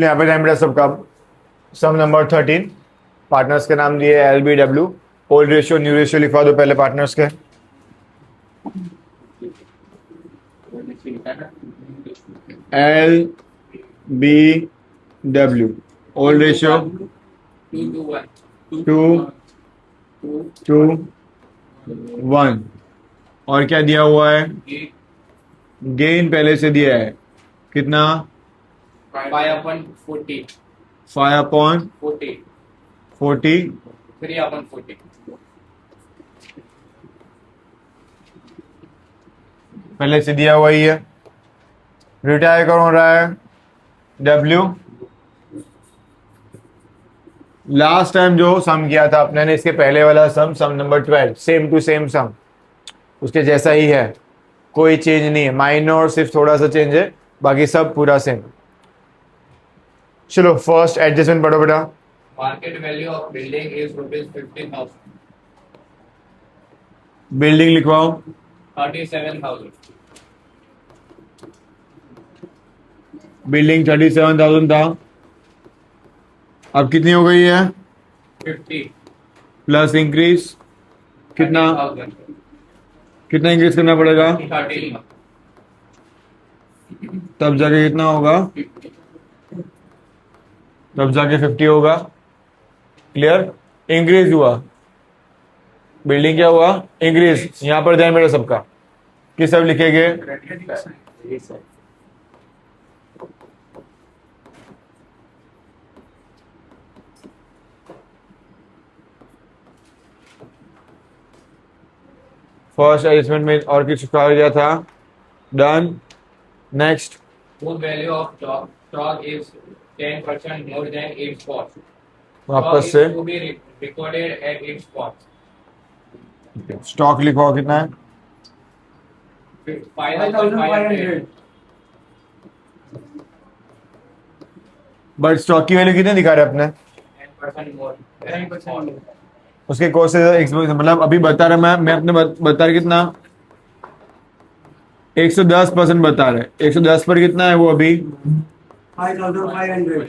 यहाँ पे टाइम बेटा सबका सम नंबर 13 पार्टनर्स के नाम दिए LBW। Old ratio new ratio लिखवा दो पहले पार्टनर्स के। LBW ओल्ड रेशियो 2:1 और क्या दिया हुआ है? गेन पहले से दिया है कितना? 5/40 5/40 3/40 पहले से दिया हुआ ही है। रिटायर कौन हो रहा है? W। लास्ट टाइम जो सम किया था अपने ने इसके पहले वाला सम नंबर 12 सेम टू सेम सम उसके जैसा ही है, कोई चेंज नहीं है, माइनर सिर्फ थोड़ा सा चेंज है, बाकी सब पूरा सेम। चलो फर्स्ट एडजस्टमेंट पढ़ो बेटा। Market value of building is ₹15,000. Building लिखवाओ। 37,000. बिल्डिंग 37,000 था, अब कितनी हो गई है? 50. प्लस इंक्रीज कितना? 30,000. कितना इंक्रीज करना पड़ेगा? 13. तब जाके कितना होगा? तब जाके 50 होगा। क्लियर? इंक्रीज हुआ, बिल्डिंग क्या हुआ? इंक्रीज। यहां पर ध्यान मेरा सबका किस सब लिखेंगे? फर्स्ट एडजस्टमेंट में और कुछ कहा गया था? Done. Next. Book value of stock is 10% more than its cost. वापस Stock से is to be recorded at its cost. Stock लिखवाओ कितना है? 5,500. बट स्टॉक की वैल्यू कितने दिखा रहे अपने? 10% more than its cost. उसके कॉस्ट से मतलब अभी बता रहा मैं अपने बता रहा कितना? 110% बता रहे। 110 पर कितना है वो अभी? 5,500.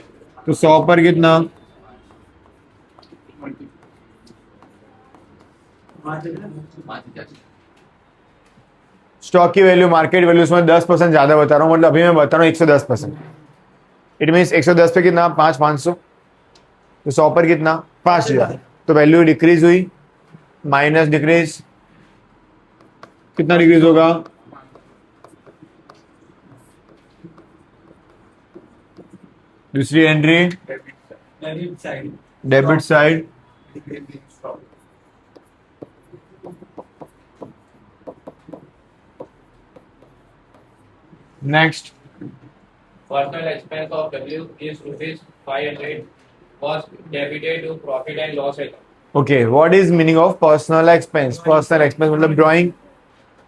तो 100 पर कितना? स्टॉक की वैल्यू मार्केट वैल्यू में 10% ज्यादा बता रहा हूँ, मतलब अभी मैं बता रहा हूँ 110%। इट मीन्स 110 पे कितना? 5,500। तो 100 पर कितना? 5,000। तो वैल्यू डिक्रीज हुई, माइनस डिक्रीज कितना डिक्रीज होगा? दूसरी entry Debit side. Debit side. Next. Personal expense of W is ₹500 was debited to profit and loss account. Okay, what is meaning of personal expense? Personal expense मतलब drawing.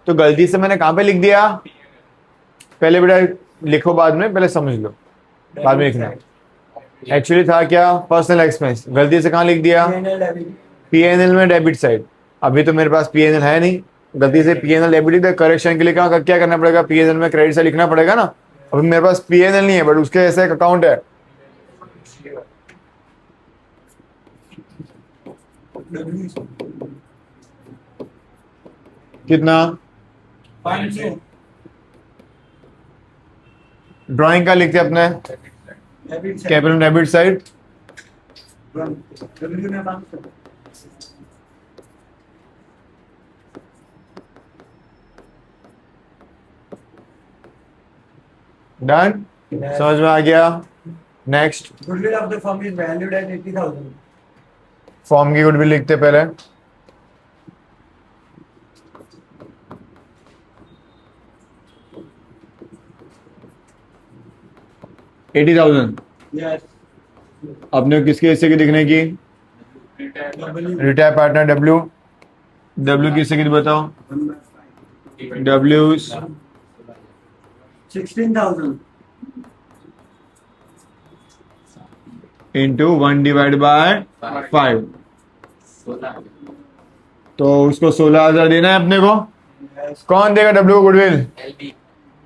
तो गलती से मैंने कहां पे लिख दिया? पहले बेटा लिखो, बाद में पहले समझ लो, बाद में लिखना। एक्चुअली था क्या? Personal expense. गलती से कहां लिख दिया? PNL में डेबिट साइड। अभी तो मेरे पास PNL है नहीं, गलती से PNL डेबिट लिख दिया। करेक्शन के लिए क्या करना पड़ेगा? PNL में क्रेडिट साइड लिखना पड़ेगा ना। अभी मेरे पास PNL नहीं है, बट उसके ऐसा एक अकाउंट है। कितना? 500. ड्राइंग का लिखते अपने Debit side. Capital debit side. W में 500. डन? समझ में आ गया? Next. Goodwill of the firm is valued at 80,000. Form की गुडविल लिखते पहले। $80,000 Yes. अपने किसके हिस्से की दिखने की? W. रिटायर पार्टनर W किससे की बताओ? 1/5. W 16,000. इंटू 1/5। तो उसको 16,000 देना है अपने को। Yes. कौन देगा W को goodwill? LB.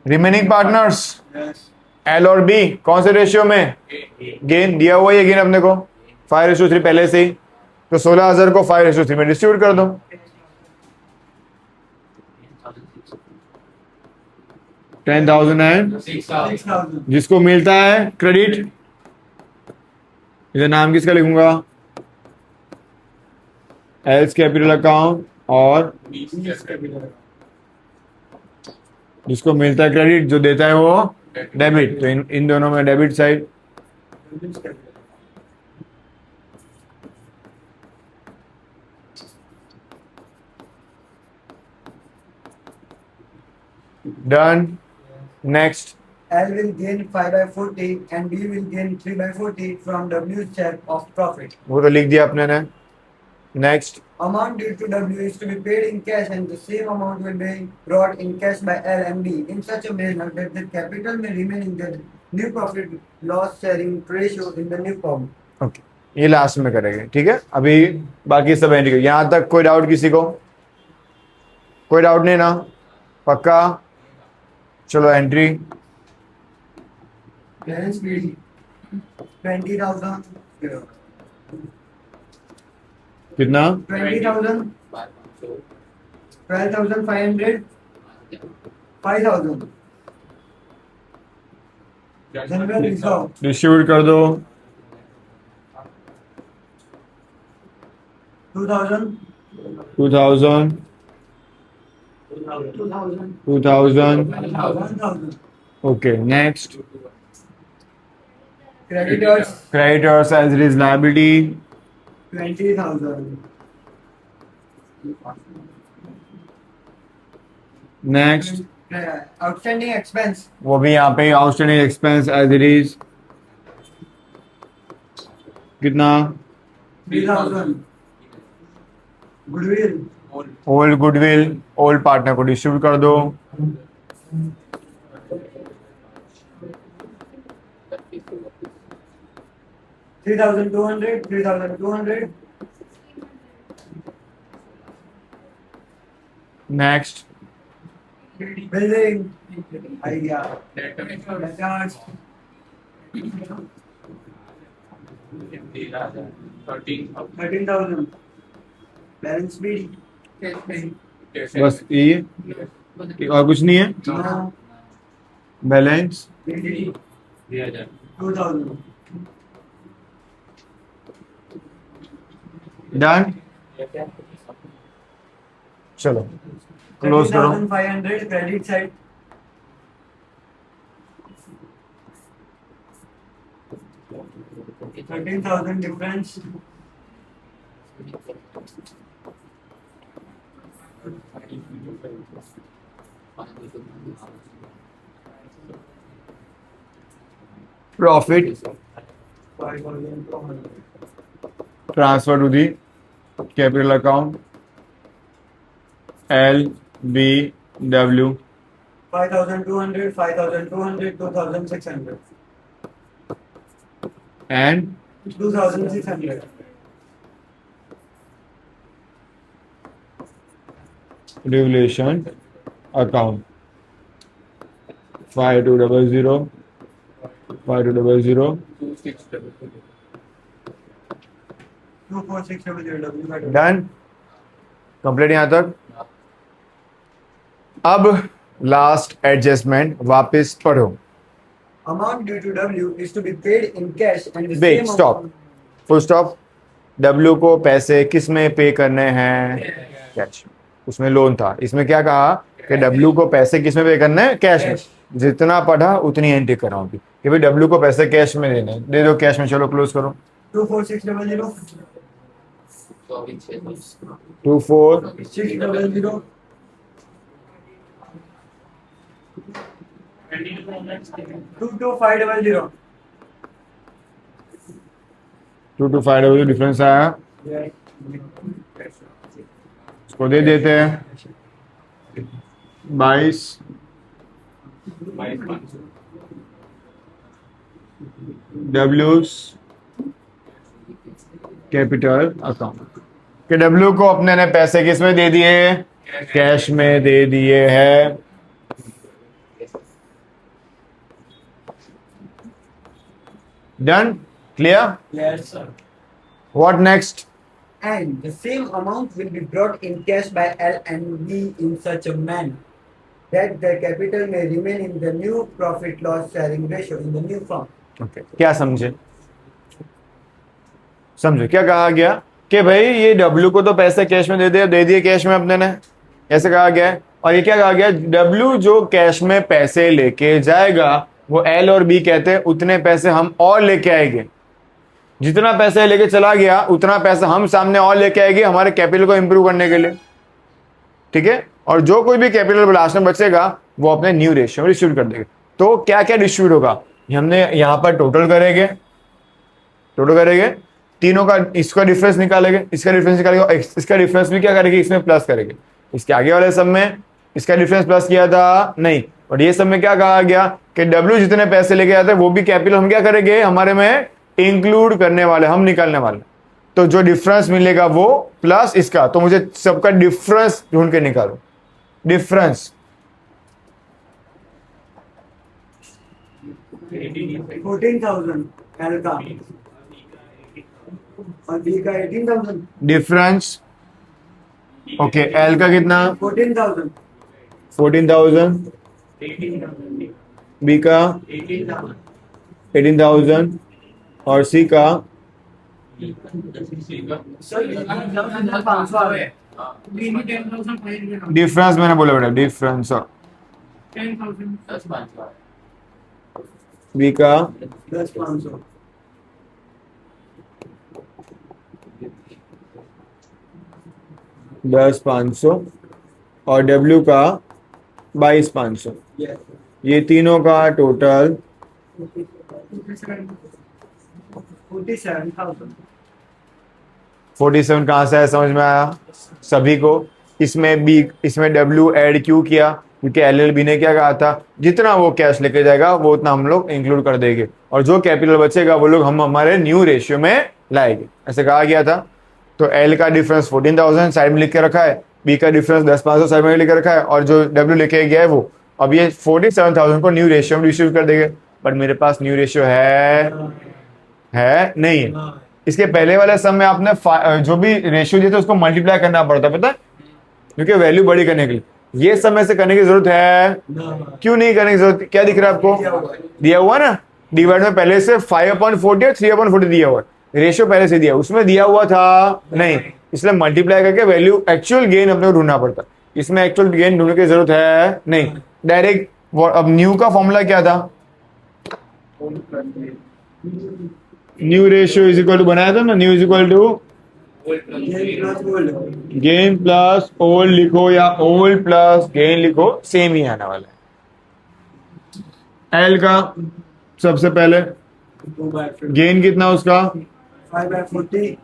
Remaining partners. Yes. L और बी कौन से रेशियो में? गेन दिया हुआ है गेन अपने को 5:3 पहले से ही, तो 16,000 को 5:3 में डिस्ट्रीब्यूट कर दो। 10,000 एंड 6,000. 6,000. जिसको मिलता है क्रेडिट, इधर नाम किसका लिखूंगा? एल्स कैपिटल अकाउंट, और जिसको मिलता है क्रेडिट, जो देता है वो डेबिट, तो इन दोनों में debit side. Done. Next. L will gain 5/40 and B will gain 3/40 from W's share of profit. वो तो लिख दिया अपने ने। Next. Amount due to W is to be paid in cash and the same amount will be brought in cash by L and B in such a manner that the capital may remain in the new profit loss sharing ratio in the new firm. Okay, ये last में करेंगे, ठीक है। अभी बाकी सब entry, यहाँ तक कोई डाउट किसी को? कोई डाउट नहीं ना? पक्का? चलो एंट्री। Balance sheet 20,000. कितना? 20,000. 12,500. 5,000. General reserve. डिस्ट्रीब्यूट कर दो। 2,000. 2,000, 2,000. 2,000। 1,000. Okay, next. Creditors creditors as it is liability. 20,000. Next. Outstanding expense वो भी यहाँ पे outstanding expense as it is. कितना? 3,000. Goodwill old goodwill, old partner को डिस्ट्रीब्यूट कर दो। 3,200. 3,200. Next. Building idea. Debtors 13,000. Balance sheet. बस ये, और कुछ नहीं है। No. बैलेंस 2,000. डन। चलो क्लोज करो। 30,500 credit side. $13,000 difference. Profit 5,200. Transfer to the capital account L B W 5,200. 5,200. 2,600. And 2,600. Regulation account 5200 5200 2,460. Done. Complete यहाँ तक। अब लास्ट एडजस्टमेंट वापस पढ़ो। Amount due to W is to be paid in cash and the wait, same stop, amount. Full stop. W को पैसे किस में पे करने हैं? कैश। उसमें लोन था, इसमें क्या कहा कि डब्ल्यू को पैसे किस में पे करना है? कैश में। जितना पढ़ा उतनी एंट्री कर रहा हूँ कि भाई डब्ल्यू को पैसे कैश में देने, दे दो कैश में। चलो क्लोज करो। 2,460. 24 600. 2,500. 225 डिफरेंस आया, उसको दे देते हैं 22 डब्ल्यूज कैपिटल अकाउंट कि डब्ल्यू को अपने ने पैसे किस में दे दिए? कैश में दे दिए हैं। Done? Clear? Yes, sir. What next? And the same amount will be brought in cash by L and B in such a manner that the capital may remain in the new profit loss sharing ratio in the new firm. Okay. क्या समझे? समझो क्या कहा गया कि भाई ये W को तो पैसे कैश में दे दिए कैश में अपने ने, ऐसे कहा गया है। और ये क्या कहा गया, W जो कैश में पैसे लेके जाएगा वो L और B कहते हैं उतने पैसे हम और लेके आएंगे। जितना पैसे लेके चला गया उतना पैसा हम सामने और लेके आएंगे हमारे कैपिटल को इंप्रूव करने के लिए, ठीक है। और जो कोई भी कैपिटल लास्ट में बचेगा वो अपने न्यू रेशियो में डिस्ट्रीब्यूट कर देंगे। तो क्या क्या डिस्ट्रीब्यूट होगा, हमने यहां पर टोटल करेंगे तीनों का, इसका डिफरेंस निकालेंगे, इसका डिफरेंस निकालेंगे, इसका डिफरेंस भी क्या करेंगे, इसमें प्लस करेंगे। इसके आगे वाले सब में इसका डिफरेंस प्लस किया था नहीं, और ये सब में क्या कहा गया कि W जितने पैसे लेके आते हैं वो भी कैपिटल हम क्या करेंगे हमारे में इंक्लूड करने वाले, हम निकालने वाले। तो जो डिफरेंस मिलेगा वो प्लस इसका, तो मुझे सबका डिफरेंस ढूंढ के निकालो। डिफरेंस 14,000 L का और B का 18,000। डिफरेंस ओके, L का कितना 14,000 B का 18,000 और C का डिफरेंस मैंने बोला बेटा, डिफरेंस B का 10,500 10,500 और W का 22,500। Yes. ये तीनों का टोटल 47,000। 47 कहाँ से आया समझ में आया सभी को। इसमें W ऐड क्यों किया, क्योंकि LLB ने क्या कहा था जितना वो कैश लेके जाएगा वो उतना हम लोग इंक्लूड कर देंगे, और जो कैपिटल बचेगा वो लोग हम हमारे न्यू रेशियो में लाएंगे, ऐसे कहा गया था। तो L का डिफरेंस 14,000 साइड में लिख के रखा है, B का डिफरेंस 10,500 साइड में लिख के रखा है, और जो W लेके गया है वो अब ये 47,000 को न्यू रेशियो में डिस्ट्रीब्यूट कर देंगे। बट मेरे पास न्यू रेशियो है नहीं है। इसके पहले वाले सम में आपने जो भी रेशियो दिया था उसको मल्टीप्लाई करना पड़ता है, पता है, क्योंकि वैल्यू बड़ी करने के लिए। ये समय से करने की जरूरत है, क्यों नहीं करने की जरूरत, क्या दिख रहा है आपको, दिया हुआ ना, डिवाइड में पहले से 5/40 और 3/40 दिया हुआ है, रेशियो पहले से दिया, उसमें दिया हुआ था नहीं, इसलिए मल्टीप्लाई करके वैल्यू एक्चुअल गेन अपने को ढूंढना पड़ता। इसमें एक्चुअल गेन ढूंढने की जरूरत है नहीं, डायरेक्ट। अब न्यू का फॉर्मूला क्या था, new ratio is equal to बनाया था ना, new is equal to gain plus old लिखो या ओल्ड प्लस गेन लिखो, सेम ही आने वाला है। एल का सबसे पहले गेन कितना उसका 5/40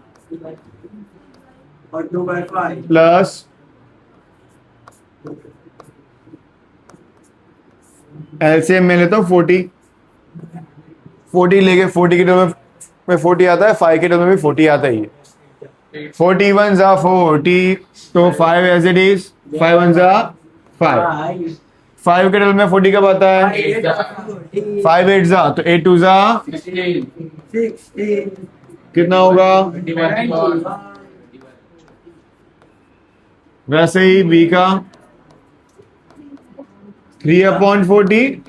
और 2/5 प्लस एलसीएम में लेता हूँ 40 लेके 40 के टर्म में 40 आता है, 5 के टर्म में भी 40 आता ही है। 41 जा 40 तो 5 एज इट इज, 5 1 जा 5, 5 के टर्म में 40 कब आता है, 5 8 जा तो 8 2 जा 16 कितना होगा, वैसे ही बी का 3/40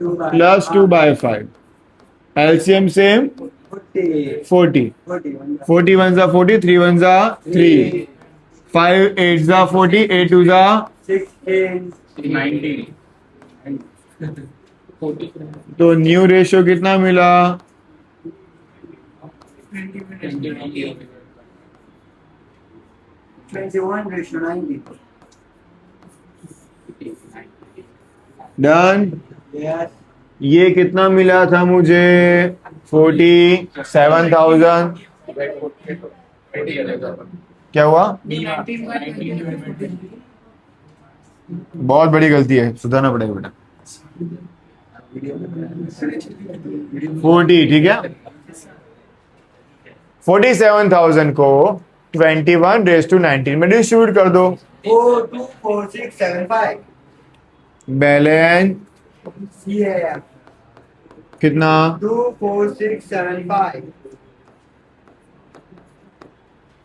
प्लस 2/5, एलसीएम सेम 40, 40 1 जा 40, 3 1 जा 3, 5 8 जा 40, 8 2 जा 16 तो न्यू रेशियो कितना मिला, 21/90। डन। Yes. ये कितना मिला था मुझे 47,000, क्या हुआ, बहुत बड़ी गलती है, सुधारना पड़ेगा बेटा। 40 ठीक है, 47,000 को 21/19 में डिस्ट्रीब्यूट कर दो। 4 2 4 6 7 5 बैलेंस ये है यार। कितना 24675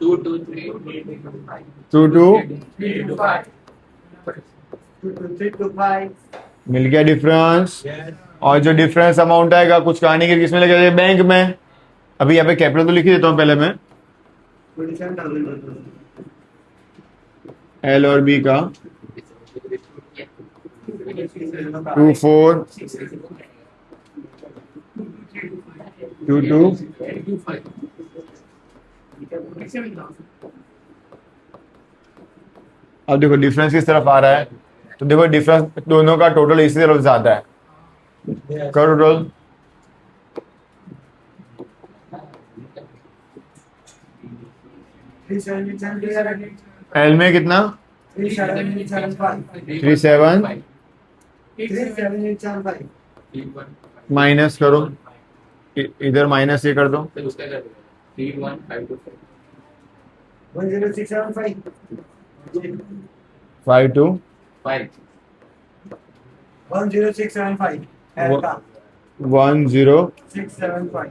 2 2 3 टू टू 22325 मिल गया डिफरेंस। और जो डिफरेंस अमाउंट आएगा कुछ कहानी के किसमें लगा जाएगा, बैंक में। अभी यहाँ पे कैपिटल तो लिख ही देता हूँ पहले मैं, 27,000 एल और बी का 24 22 अब देखो डिफरेंस किस तरफ आ रहा है, तो देखो डिफरेंस दोनों का टोटल इसी तरफ ज्यादा है। करो टोटल, एल में कितना 37 माइनस करो, इधर माइनस ये कर दो, 3 1 5 2 5 2 5 10675 L का 1 0 675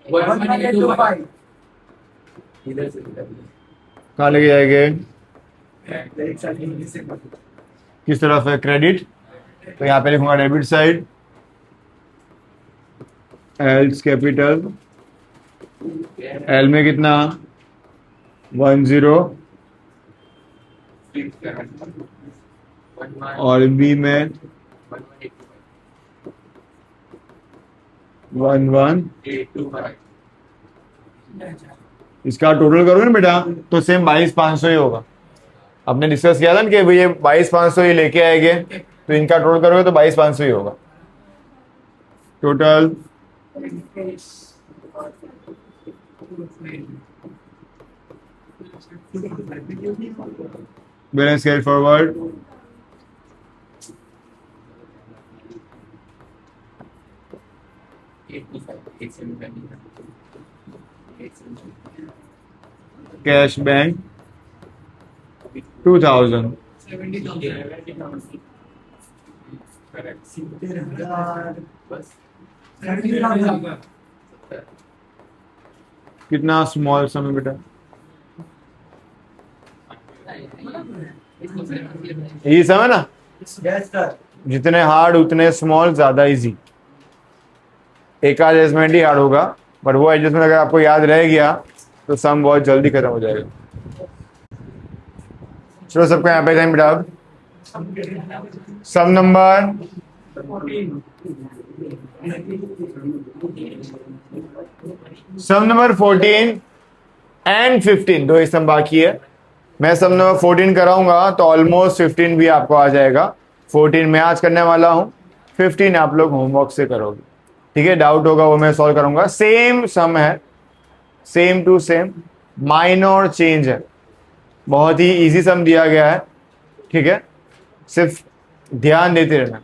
1 125 इधर से कहाँ लेके जाएंगे, किस तरफ है क्रेडिट, तो यहाँ पे लिखूंगा debit side, else capital, L में कितना 1 0 और बी में 1 1। इसका टोटल करोगे ना बेटा तो सेम 22,500 ही होगा। आपने डिस्कस किया था ना कि भाई ये 22,500 ही लेके आएंगे, तो इनका टोटल करोगे तो 22,500 ही होगा total. Balance carry forward, cash bank 2000, कितना स्मॉल सम है बेटा, यही सम है ना, Yes sir. जितने हार्ड उतने स्मॉल ज्यादा इजी। एक आध एडजस्टमेंट ही हार्ड होगा, बट वो एडजस्टमेंट अगर आपको याद रह गया तो सम बहुत जल्दी खत्म हो जाएगा। चलो सबको यहाँ पे टाइम बेटा, अब सम नंबर सम नंबर 14 एंड 15 दो ही सम बाकी है। मैं सम नंबर 14 कराऊंगा तो ऑलमोस्ट 15 भी आपको आ जाएगा। 14 मैं आज करने वाला हूं, 15 आप लोग होमवर्क से करोगे, ठीक है। डाउट होगा वो मैं सॉल्व करूंगा। सेम सम है, same to same, minor change है, बहुत ही इजी सम दिया गया है, ठीक है। सिर्फ ध्यान देते रहना,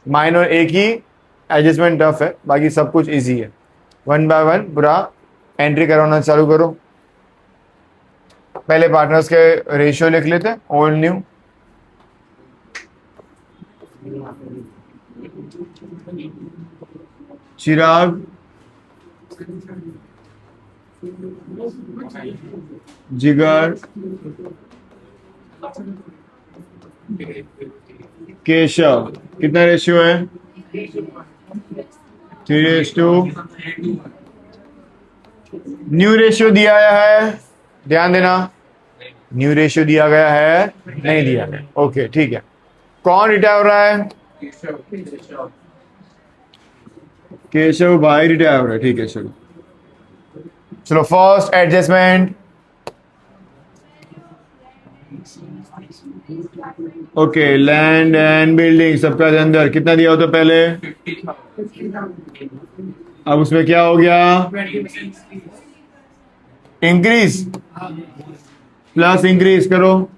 माइनर एक ही एडजस्टमेंट टफ है, बाकी सब कुछ इजी है। 1 बाय 1 पूरा एंट्री करवाना चालू करो। पहले पार्टनर्स के रेशियो लिख लेते हैं, ओल्ड न्यू। चिराग, जिगर, केशव, कितना रेशियो है 3:2। न्यू रेशियो दिया गया है, ध्यान देना, न्यू रेशियो दिया गया है, नहीं दिया गया, ओके ठीक है। कौन रिटायर हो रहा है, केशव भाई रिटायर हो रहा है, ठीक है। चलो चलो first adjustment, okay. Land and building सबका अंदर कितना दिया हो तो पहले, अब उसमें क्या हो गया, इंक्रीज प्लस इंक्रीज करो,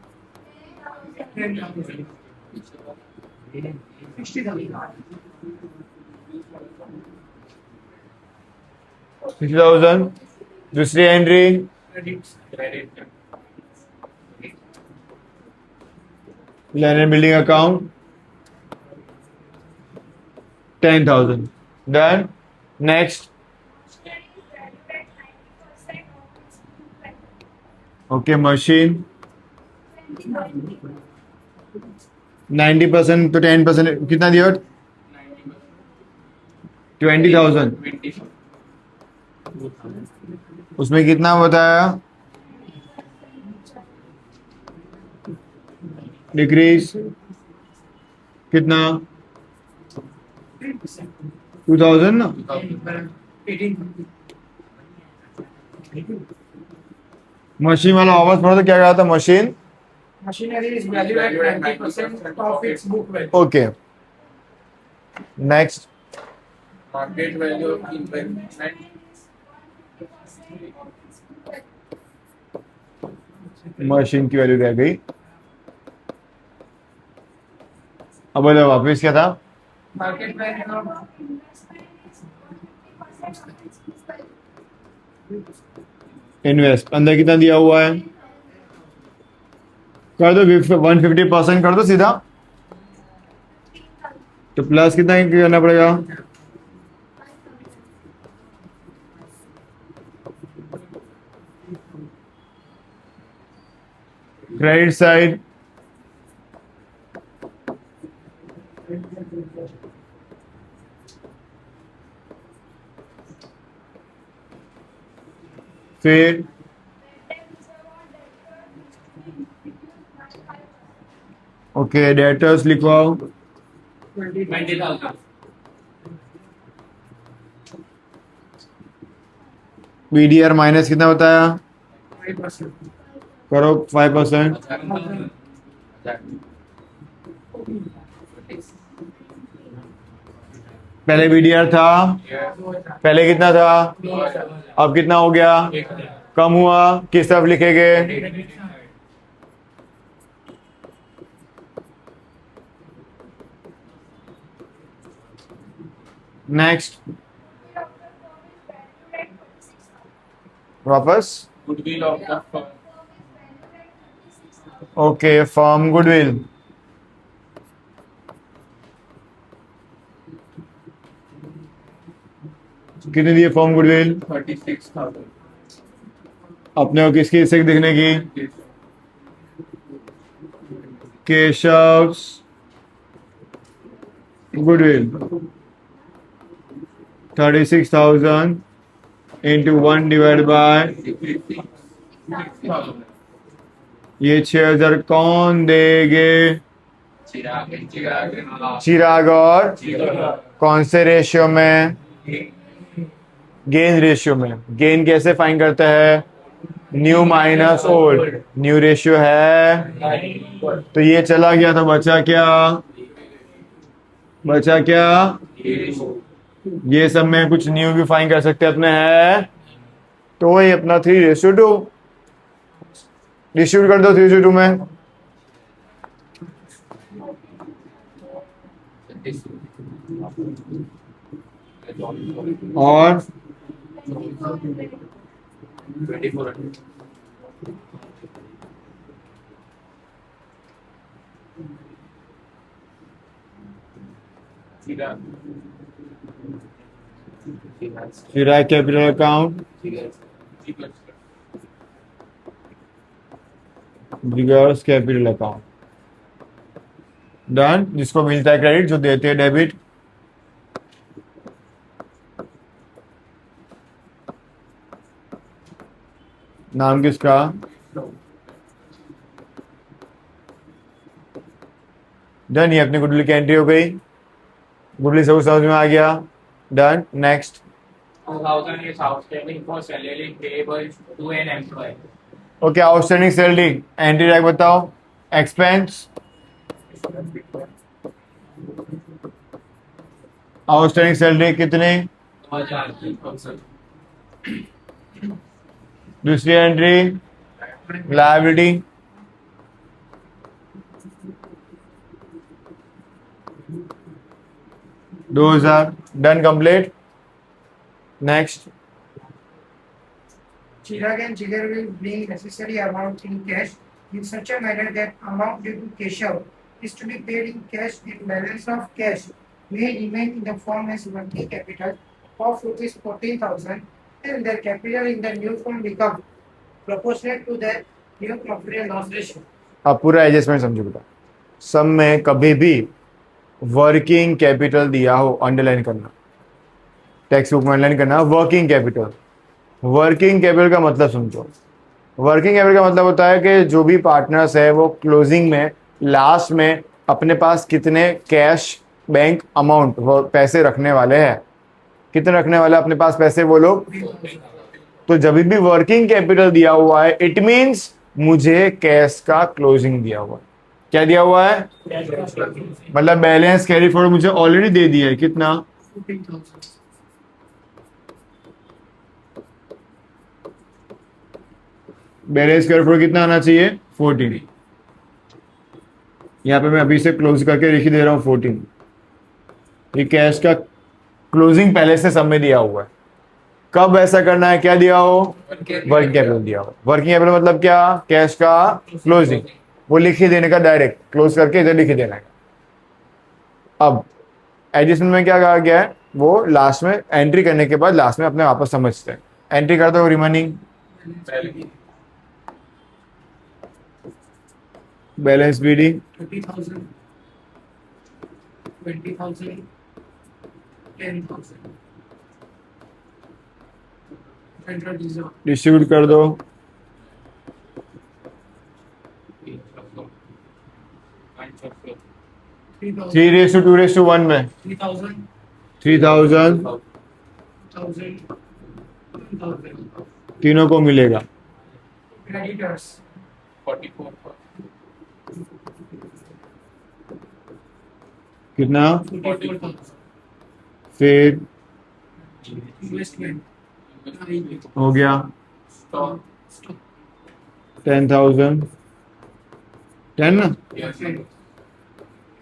60,000। दूसरी entry land and building account, 10,000. Done. Next. Okay, machine 90% तो 10% कितना दिया? 20,000. उसमें कितना बताया? डिक्रीज कितना? 2,000 ना. मशीन वाला आवाज पढ़ो तो क्या कहा था? Machine Machinery is valued at 90% of its book value. Okay. Next. Market value of investment. Machine की वैल्यू रह गई. अब बोलो वापस क्या था? Market value of इन्वेस्ट अंदर कितना दिया हुआ है? कर दो 150% कर दो सीधा. तो प्लस कितना करना पड़ेगा? क्रेडिट साइड फिर ओके डेटर्स लिखवाओ. 20,000. बीडीआर माइनस कितना बताया? 5%. करो 5%. पहले बीडीआर था, पहले कितना था, अब कितना हो गया? कम हुआ. किस तरफ लिखेंगे? नेक्स्ट. वापस. Goodwill of the firm. Okay firm goodwill कितने दिए? Firm goodwill 36,000. अपने को किसकी हिस्से दिखने की? Keshav goodwill 36,000 into 1 divided by 6,000. ये 6,000 कौन देंगे? चिराग. चिराग. और कौन से रेशियो में? गेन रेशियो में. गेन कैसे फाइंड करते हैं? New minus old. New ratio है तो ये चला गया तो बचा क्या? बचा क्या? ये सब में कुछ न्यू भी फाइंड कर सकते हैं अपने. है तो वही अपना 3:2 डिस्ट्रीब्यूट कर दो 3:2 में. और 2,400. Chirag. Chirag capital account reverse capital account. Done. जिसको मिलता है क्रेडिट, जो देते हैं डेबिट. नाम किसका? डन. ये अपनी गुडविल की एंट्री हो गई. गुडविल सब समझ में आ गया. Done. Next. 2,000 is outstanding for salary payable to an employee. Okay outstanding salary entry rack बताओ. एक्सपेंस आउटस्टैंडिंग सैलरी कितने? 2,000. दूसरी entry liability 2,000. Done. Complete. Next. Chirag and Jigar will bring necessary amount in cash in such a manner that amount due to Keshav is to be paid in cash and balance of cash may remain in the form as working capital of rupees 14,000 and their capital in the new form become proportionate to their new profit and loss ratio. अब पूरा adjustment समझो बेटा। सम में कभी भी working capital दिया हो, underline करना, टेक्स्ट बुक में अंडरलाइन करना, वर्किंग कैपिटल। वर्किंग कैपिटल का मतलब समझो। वर्किंग कैपिटल का मतलब होता है कि जो भी पार्टनर्स है वो क्लोजिंग में लास्ट में अपने पास कितने कैश बैंक अमाउंट वो पैसे रखने वाले हैं, कितने रखने वाले अपने पास पैसे वो लोग। तो जब भी वर्किंग कैपिटल दिया हुआ है इट मींस मुझे कैश का क्लोजिंग दिया हुआ है। क्या दिया हुआ है? मतलब बैलेंस कैरी फॉरवर्ड मुझे ऑलरेडी दे दिया है। कितना? 14,000. बैलेंस कैरी फॉरवर्ड कितना आना चाहिए? 14। यहाँ पे मैं अभी से क्लोज करके लिख ही दे रहा हूँ 14। ये कैश का क्लोजिंग पहले से सब में दिया हुआ है। कब ऐसा करना है? क्या दिया हो? वर्किंग कैपिटल दिया हो। वर्किंग कैपिटल मतलब क्या? कैश का क्लोजिंग, वो लिख ही देने का, डायरेक्ट क्लोज करके इधर लिख ही देना है। अब एडजस्टमेंट में क्या कहा गया है? वो लास्ट में एंट्री करने के बाद लास्ट में अपने वापस समझते हैं। एंट्री करते हो remaining balance BD 30,000, 20,000, 10,000. Central reserve. Distribute कर दो। 3,000, 3:2:1 में 3,000, 3000 1,000, 1,000. तीनों को मिलेगा। Creditors. 44. कितना? 44,000. फिर Investment. हो गया Stock. Stock. 10,000 10 ना। Yes.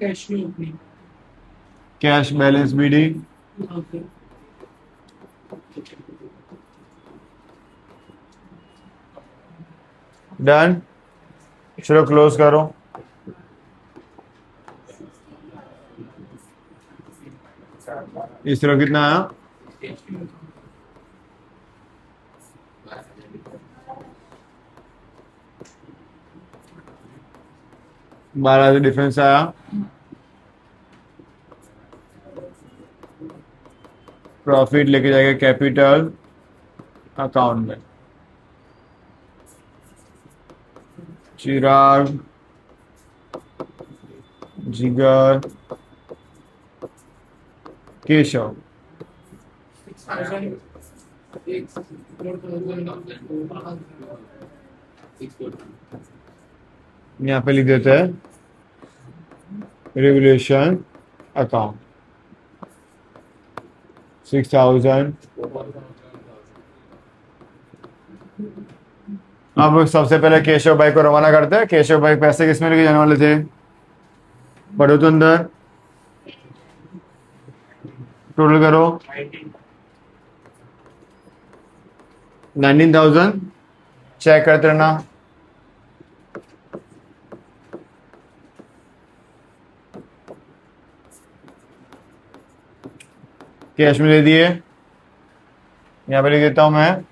Cash new opening. Cash balance BD 2,000. Done. चलो क्लोज करो। इस तरह कितना आया? बारह से डिफरेंस आया। प्रॉफिट लेके जाएगा कैपिटल अकाउंट में। चिराग, जिगर, केशव 6,000. 4,000. यहाँ पे लिख देते हैं रेवल्यूशन अकाउंट 6,000। अब सबसे पहले केशव भाई को रवाना करते हैं। केशव भाई पैसे किस में लेके जाने वाले थे? पढ़ो तो अंदर, टोटल करो। 19,000 चेक करते रहना। कैश में दे दिए। यहाँ पे लिख देता हूं मैं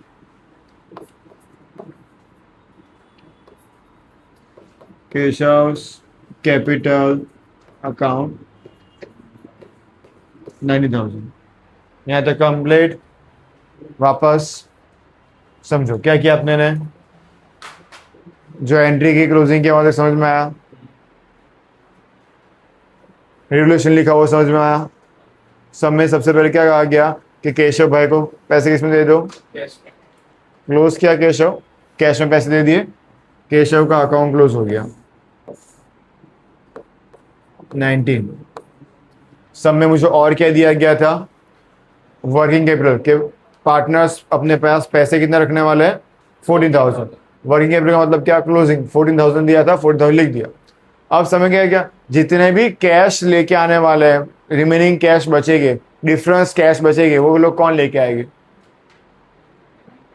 केशव कैपिटल अकाउंट 90,000। यहाँ तक कंप्लीट। वापस समझो क्या किया आपने ने? जो एंट्री की क्लोजिंग की वहां समझ में आया, रेवल्यूशन लिखा वो समझ में आया। सब में सबसे पहले क्या कहा गया कि केशव भाई को पैसे किस में दे दो? Yes. क्लोज किया केशव, कैश में पैसे दे दिए, केशव का अकाउंट क्लोज हो गया। 19। सब में मुझे और क्या दिया गया था? वर्किंग कैपिटल के पार्टनर्स अपने पास पैसे कितना रखने वाले हैं? 14,000। वर्किंग कैपिटल का मतलब क्या? क्लोजिंग 14,000 दिया था, 14,000 लिख दिया। अब समय क्या है? क्या जितने भी कैश लेके आने वाले हैं, रिमेनिंग कैश बचेंगे, डिफरेंस कैश बचेंगे, वो लोग कौन लेके आएंगे?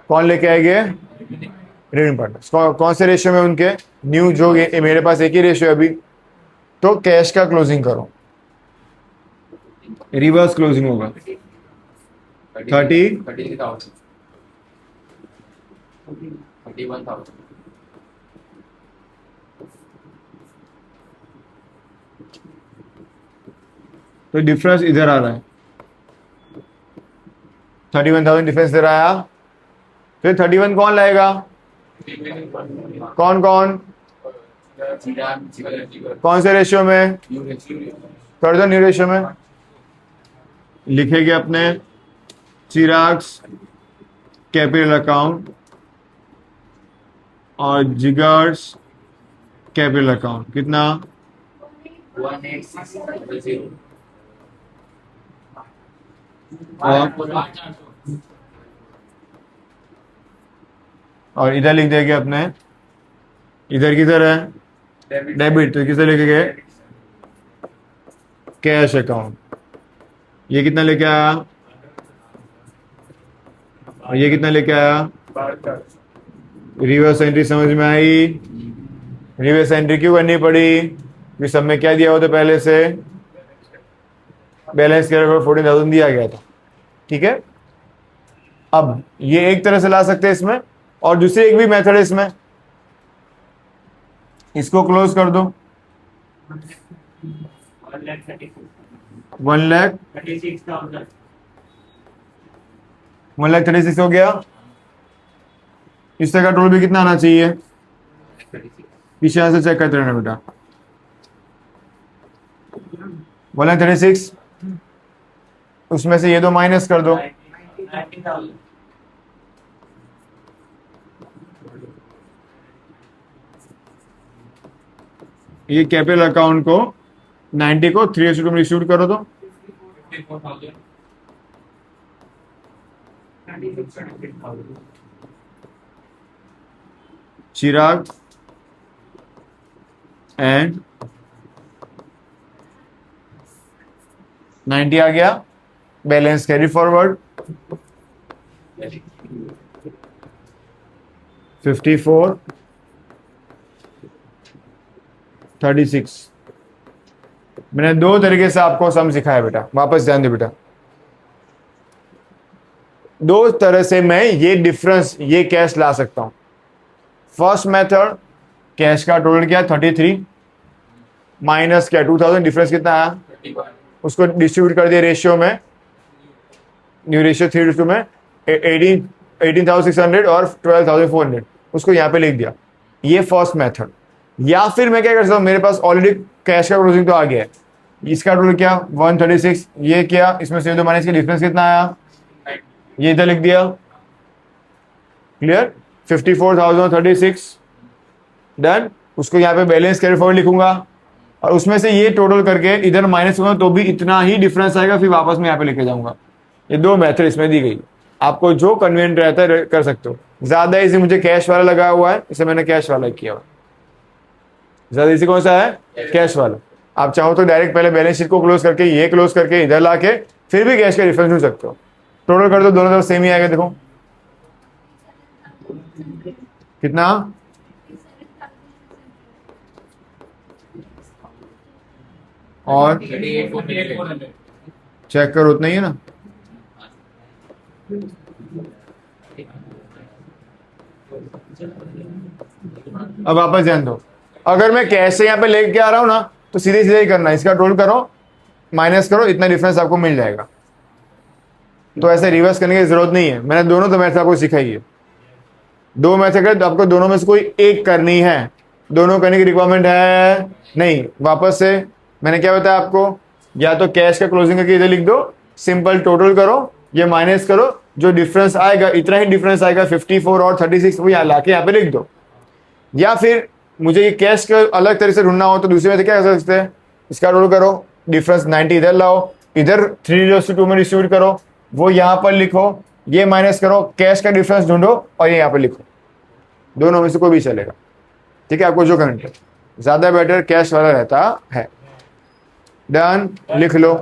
कौन लेके आएंगे? Remaining partners. कौन से रेशियो में उनके? न्यू जो मेरे पास एक ही रेशियो है अभी, तो कैश का क्लोजिंग करो। रिवर्स क्लोजिंग होगा 30 33,000 31,000 तो डिफरेंस इधर आ रहा है 31,000 डिफरेंस इधर आया। फिर 31 कौन लाएगा? कौन कौन कौन से रेशियो में? कर दो न्यू रेशियो में। लिखेंगे अपने चिराग्स कैपिटल अकाउंट और जिगर्स कैपिटल अकाउंट। कितना? 18,600 और इधर लिख देंगे अपने, इधर किधर है? डेबिट, तो किधर लिखेंगे? Cash account. ये कितना लेके आया? और ये कितना लेके आया? रिवर्स एंट्री समझ में आई? रिवर्स एंट्री क्यों करनी पड़ी? क्योंकि सब में क्या दिया हुआ था पहले से? बैलेंस कैरेक्टर 14,000 दिया गया था। ठीक है, अब ये एक तरह से ला सकते हैं इसमें, और दूसरी एक भी मेथड है इसमें। इसको क्लोज कर दो। 1,36,000 हो गया। इस तरह का टोटल भी कितना आना चाहिए? पीछे से चेक करते रहना बेटा। 1,36,000 उसमें से ये दो माइनस कर दो। 19,000 ये कैपिटल अकाउंट को 90 को 3:2 में डिस्ट्रीब्यूट करो तो 54,000 चिराग एंड 90 आ गया। Balance carry forward 54 36। मैंने दो तरीके से आपको सम सिखाया बेटा, वापस ध्यान दे बेटा। दो तरह से मैं ये डिफरेंस, ये कैश ला सकता हूं। फर्स्ट मेथड, कैश का टोटल क्या? 33 माइनस क्या? 2,000, डिफरेंस कितना आया? 31 उसको डिस्ट्रीब्यूट कर दिया रेशियो में, न्यू रेशियो 3:2 में 18,600 और 12,400, उसको यहाँ पे लिख दिया। ये फर्स्ट मेथड। या फिर मैं क्या कर सकता हूँ, मेरे पास ऑलरेडी कैश का क्लोजिंग तो आ गया है, इसका टोटल क्या? 136, ये क्या? इसमें से दो माइनस के डिफरेंस कितना आया? ये इधर लिख दिया। क्लियर? 54,036 डन। उसको यहाँ पे बैलेंस कैरी फॉरवर्ड लिखूंगा, और उसमें से ये टोटल करके इधर माइनस करूंगा तो भी इतना ही डिफरेंस आएगा, फिर वापस मैं यहाँ पे लेके जाऊंगा। ये दो मेथड इसमें दी गई, आपको जो कन्वीनियंट रहता है कर सकते हो। ज्यादा इसी मुझे कैश वाला लगा हुआ है, इसे मैंने कैश वाला किया हुआ। ज्यादा इसी कौन सा है? कैश वाला। आप चाहो तो डायरेक्ट पहले बैलेंस शीट को क्लोज करके, ये क्लोज करके इधर ला के फिर भी कैश का डिफरेंस ढूंढ सकते हो। टोटल कर दो, दोनों तरफ सेम ही आएगा। देखो कितना? और 38,400 चेक करो, उतना ही है ना? अब वापस ध्यान दो, अगर मैं कैश से यहाँ पे लेके आ रहा हूं ना, तो सीधे सीधे ही करना है। इसका टोटल करो, माइनस करो, इतना डिफरेंस आपको मिल जाएगा। तो ऐसे रिवर्स करने की जरूरत नहीं है। मैंने दोनों तो मेथड आपको सिखाई है। दो मेथड है तो आपको दोनों में से कोई एक करनी है। दोनों करने की रिक्वायरमेंट है नहीं। वापस से मैंने क्या बताया आपको, या तो कैश का क्लोजिंग करके इधर लिख दो, सिंपल टोटल करो, ये माइनस करो, जो डिफरेंस आएगा इतना ही डिफरेंस आएगा 54 और 36, वो यहाँ लाके यहाँ पे लिख दो। या फिर मुझे ये कैश का अलग तरह से ढूंढना हो तो दूसरे में से क्या कर सकते हैं, इसका टोटल करो, डिफरेंस 90 इधर लाओ, इधर 3:2 में डिस्ट्रीब्यूट करो, वो यहाँ पर लिखो, ये माइनस करो, कैश का डिफरेंस ढूंढो और ये यहाँ पर लिखो। दोनों में से कोई भी चलेगा। ठीक है, आपको जो करंट है, ज्यादा बेटर कैश वाला रहता है। डन, लिख लो।